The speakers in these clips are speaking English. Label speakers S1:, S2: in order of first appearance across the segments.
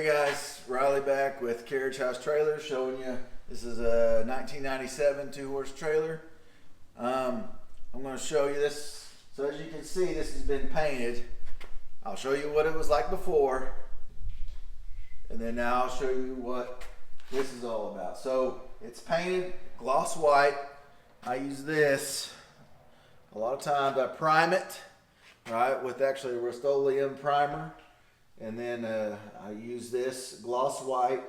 S1: Hey guys, Riley back with Carriage House Trailer, showing you this is a 1997 two-horse trailer. I'm going to show you this. So as you can see, this has been painted. I'll show you what it was like before, and then now I'll show you what this is all about. So it's painted gloss white. I use this a lot of times. I prime it, right, with actually a Rust-Oleum primer. And then I use this gloss white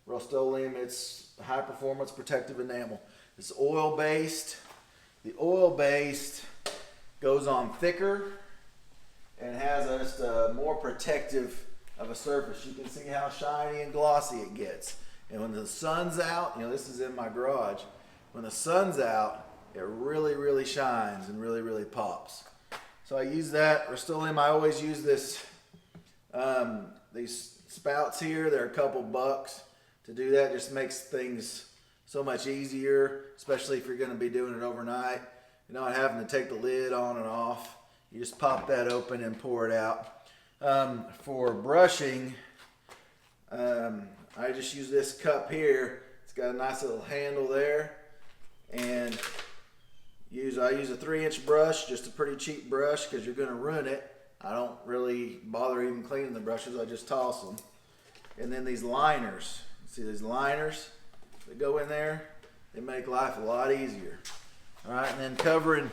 S1: Rust-Oleum. It's high performance protective enamel. It's oil based. The oil based goes on thicker and has just a more protective of a surface. You can see how shiny and glossy it gets. And when the sun's out, this is in my garage. When the sun's out, it really shines and really pops. So I use that Rust-Oleum. I always use this. These spouts here, they're a couple bucks to do that. Just makes things so much easier, especially if you're going to be doing it overnight. You're not having to take the lid on and off. You just pop that open and pour it out. For brushing, I just use this cup here. It's got a nice little handle there, and I use a 3-inch brush, just a pretty cheap brush because you're going to ruin it. I don't really bother even cleaning the brushes. I just toss them. And then these liners. See these liners that go in there? They make life a lot easier. All right, and then covering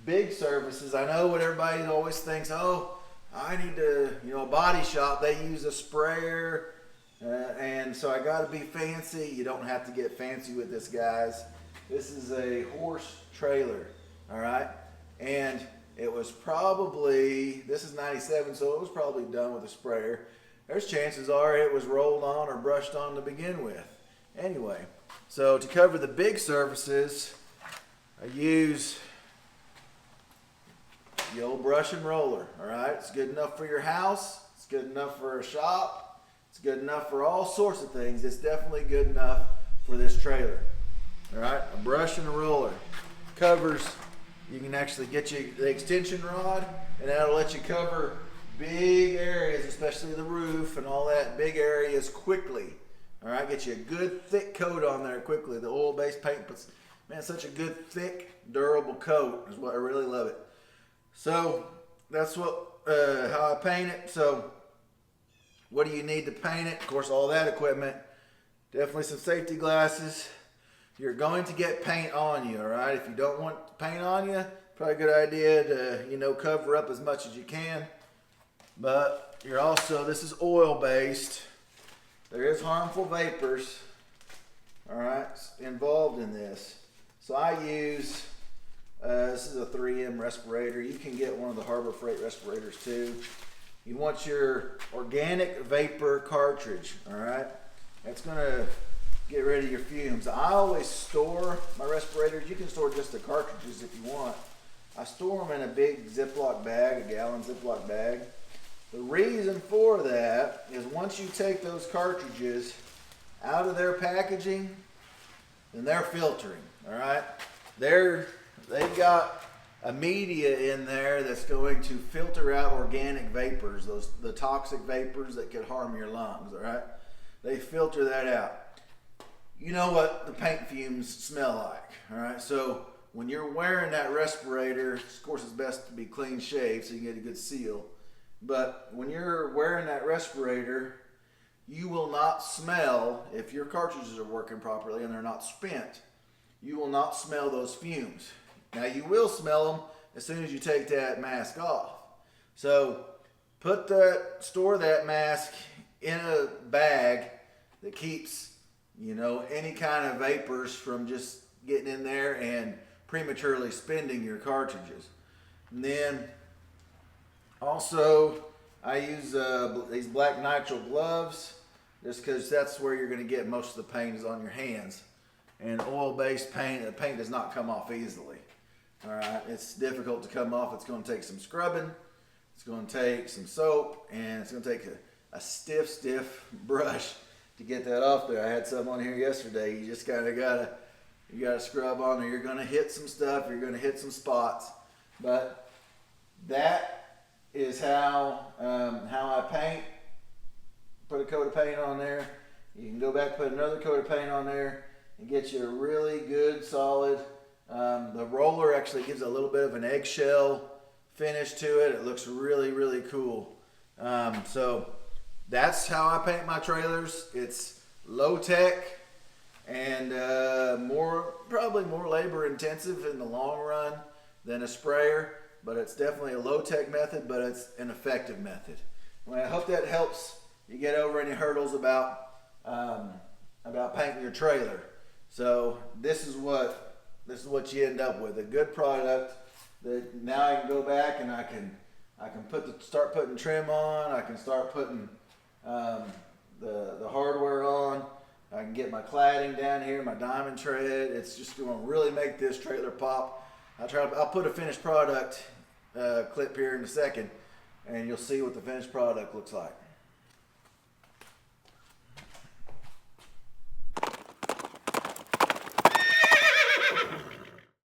S1: big surfaces. I know what everybody always thinks, oh, I need to, a body shop, they use a sprayer. And so I got to be fancy. You don't have to get fancy with this, guys. This is a horse trailer, all right? And it was probably, this is 97, so it was probably done with a sprayer. There's chances are it was rolled on or brushed on to begin with. Anyway, so to cover the big surfaces, I use the old brush and roller, all right? It's good enough for your house. It's good enough for a shop. It's good enough for all sorts of things. It's definitely good enough for this trailer, all right? A brush and a roller covers. You can actually get you the extension rod, and that'll let you cover big areas, especially the roof and all that, big areas quickly. All right, get you a good thick coat on there quickly. The oil-based paint puts, man, such a good, thick, durable coat is what I really love it. So that's how I paint it. So what do you need to paint it? Of course, all that equipment. Definitely some safety glasses. You're going to get paint on you, all right? If you don't want paint on you, probably a good idea to, cover up as much as you can. But you're also, this is oil-based. There is harmful vapors, all right, involved in this. So I use, this is a 3M respirator. You can get one of the Harbor Freight respirators too. You want your organic vapor cartridge, all right? That's going to get rid of your fumes. I always store my respirators. You can store just the cartridges if you want. I store them in a big Ziploc bag, a gallon Ziploc bag. The reason for that is once you take those cartridges out of their packaging, then they're filtering, all right? They've got a media in there that's going to filter out organic vapors, the toxic vapors that could harm your lungs, all right? They filter that out. You know what the paint fumes smell like, all right? So when you're wearing that respirator, of course it's best to be clean shaved so you can get a good seal. But when you're wearing that respirator, you will not smell, if your cartridges are working properly and they're not spent, you will not smell those fumes. Now you will smell them as soon as you take that mask off. So store that mask in a bag that keeps any kind of vapors from just getting in there and prematurely spending your cartridges. And then also I use these black nitrile gloves just because that's where you're going to get most of the paint is on your hands. And oil-based paint, the paint does not come off easily. All right, it's difficult to come off. It's going to take some scrubbing. It's going to take some soap, and it's going to take a stiff brush to get that off there. I had some on here yesterday. You just kind of gotta scrub on there. You're gonna hit some stuff. You're gonna hit some spots, but that is how I paint. put a coat of paint on there. You can go back, put another coat of paint on there, and get you a really good, solid. The roller actually gives a little bit of an eggshell finish to it. It looks really, really cool. So that's how I paint my trailers. It's low tech and probably more labor intensive in the long run than a sprayer, but it's definitely a low tech method, but it's an effective method. Well, I hope that helps you get over any hurdles about painting your trailer. So this is what you end up with, a good product that now I can go back and I can start putting trim on. I can start putting the hardware on. I can get my cladding down here, my diamond tread. It's just going to really make this trailer pop. I'll put a finished product clip here in a second, and you'll see what the finished product looks like.